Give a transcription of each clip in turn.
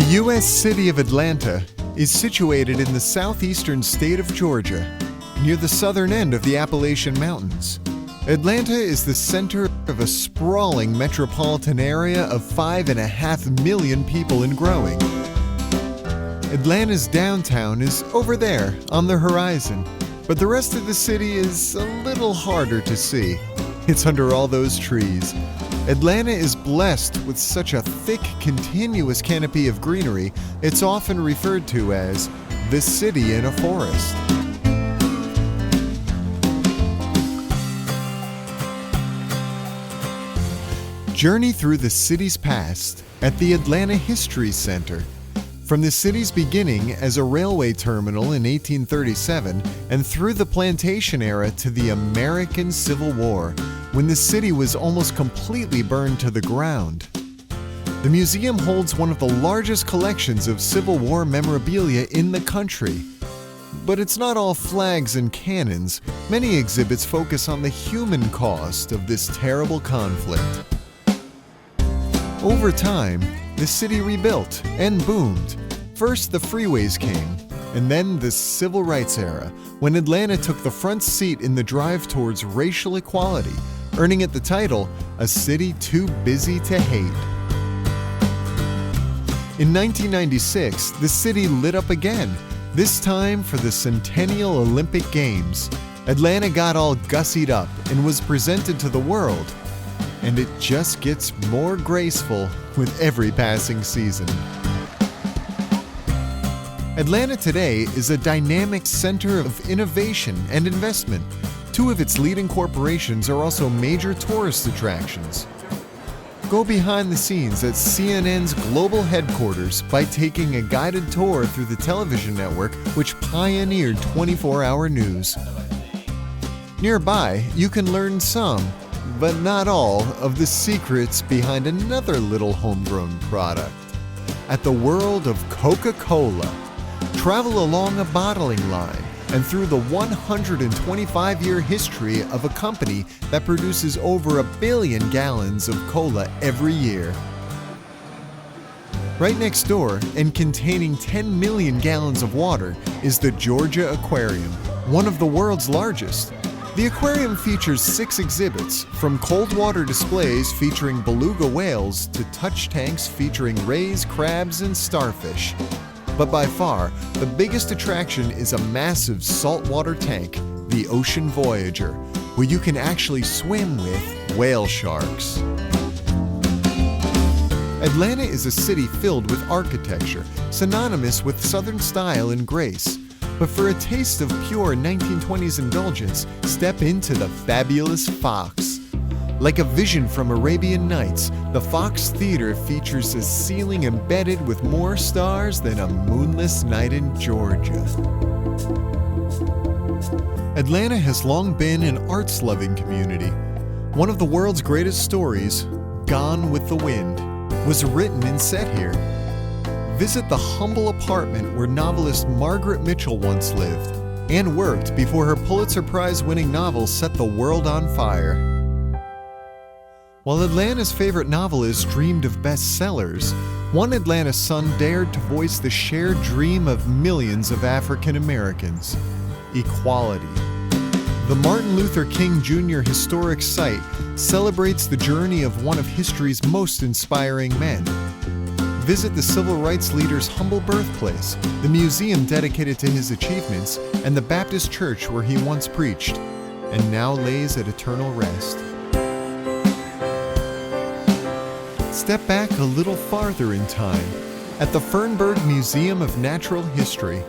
U.S. city of Atlanta is situated in the southeastern state of Georgia, near the southern end of the Appalachian Mountains. Atlanta is the center of a sprawling metropolitan area of 5.5 million people and growing. Atlanta's downtown is over there on the horizon, but the rest of the city is a little harder to see. It's under all those trees. Atlanta is blessed with such a thick, continuous canopy of greenery, it's often referred to as the city in a forest. Journey through the city's past at the Atlanta History Center. From the city's beginning as a railway terminal in 1837 and through the plantation era to the American Civil War, when the city was almost completely burned to the ground. The museum holds one of the largest collections of Civil War memorabilia in the country. But it's not all flags and cannons. Many exhibits focus on the human cost of this terrible conflict. Over time, the city rebuilt and boomed. First, the freeways came, and then the Civil Rights era, when Atlanta took the front seat in the drive towards racial equality, earning it the title, A City Too Busy to Hate. In 1996, the city lit up again, this time for the Centennial Olympic Games. Atlanta got all gussied up and was presented to the world. And it just gets more graceful with every passing season. Atlanta today is a dynamic center of innovation and investment. Two of its leading corporations are also major tourist attractions. Go behind the scenes at CNN's global headquarters by taking a guided tour through the television network which pioneered 24-hour news. Nearby, you can learn some, but not all, of the secrets behind another little homegrown product. At the world of Coca-Cola, travel along a bottling line and through the 125-year history of a company that produces over 1 billion gallons of cola every year. Right next door, and containing 10 million gallons of water, is the Georgia Aquarium, one of the world's largest. The aquarium features 6 exhibits, from cold water displays featuring beluga whales to touch tanks featuring rays, crabs, and starfish. But by far, the biggest attraction is a massive saltwater tank, the Ocean Voyager, where you can actually swim with whale sharks. Atlanta is a city filled with architecture, synonymous with Southern style and grace. But for a taste of pure 1920s indulgence, step into the fabulous Fox. Like a vision from Arabian Nights, the Fox Theater features a ceiling embedded with more stars than a moonless night in Georgia. Atlanta has long been an arts-loving community. One of the world's greatest stories, Gone with the Wind, was written and set here. Visit the humble apartment where novelist Margaret Mitchell once lived and worked before her Pulitzer Prize-winning novel set the world on fire. While Atlanta's favorite novelists dreamed of bestsellers, one Atlanta son dared to voice the shared dream of millions of African Americans: equality. The Martin Luther King Jr. Historic Site celebrates the journey of one of history's most inspiring men. Visit the civil rights leader's humble birthplace, the museum dedicated to his achievements, and the Baptist church where he once preached, and now lays at eternal rest. Step back a little farther in time, at the Fernberg Museum of Natural History,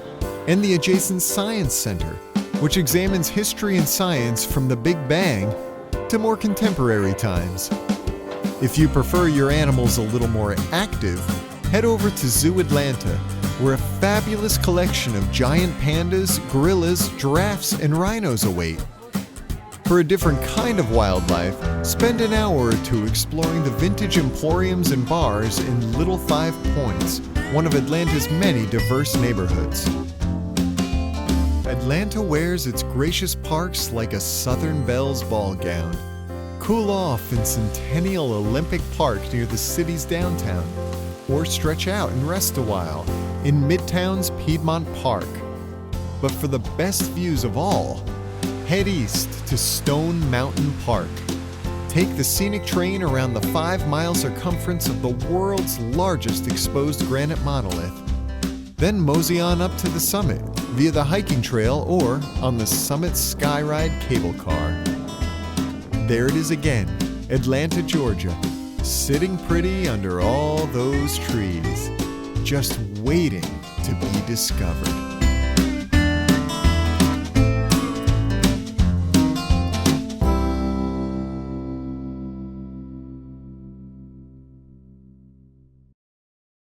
and the adjacent Science Center, which examines history and science from the Big Bang to more contemporary times. If you prefer your animals a little more active, head over to Zoo Atlanta, where a fabulous collection of giant pandas, gorillas, giraffes, and rhinos await. For a different kind of wildlife, spend an hour or two exploring the vintage emporiums and bars in Little Five Points, one of Atlanta's many diverse neighborhoods. Atlanta wears its gracious parks like a Southern Belle's ball gown. Cool off in Centennial Olympic Park near the city's downtown. or stretch out and rest a while in Midtown's Piedmont Park. But for the best views of all, head east to Stone Mountain Park. Take the scenic train around the 5-mile circumference of the world's largest exposed granite monolith. Then mosey on up to the summit via the hiking trail or on the Summit Skyride cable car. There it is again, Atlanta, Georgia, sitting pretty under all those trees, just waiting to be discovered.